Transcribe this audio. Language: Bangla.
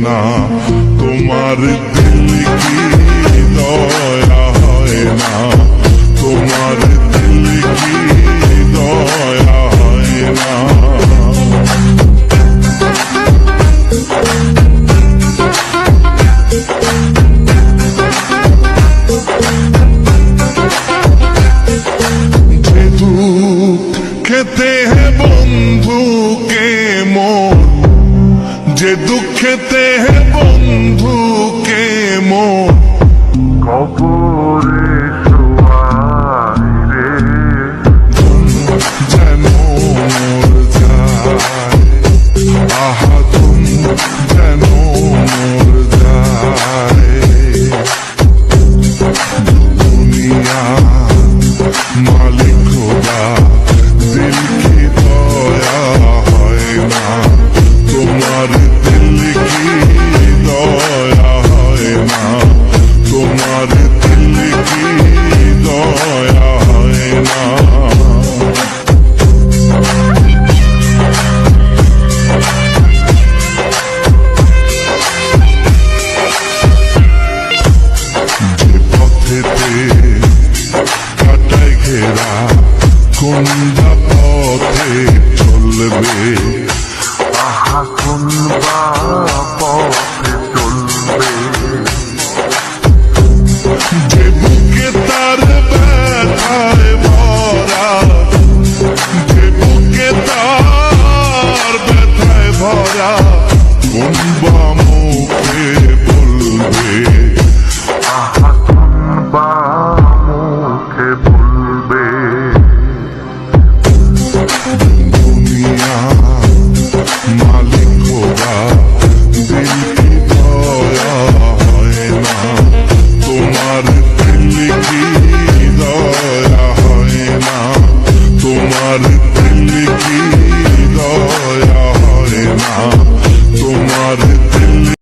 না, তোমার দিল কি দয়া হয় না, তোমার দিল কি দয়া হয় না। যে দুঃখ খেতে হে বন্ধু কে মোর, যে দুঃখেতে হে বন্ধু কে মোর কবরে শোয়াই রে, যেন মোর যায়, আহা তুম যেন মোর যায়। দুনিয়া মালিক খোদা দিল কি দয়া হয় না, তোমার দিল কি দয়া হয় না, তোমার দিল কি দয়া হয় না। যে পথেতে কাটায় ঘেরা কোন পথে চলবে, আহা কোন বা পথ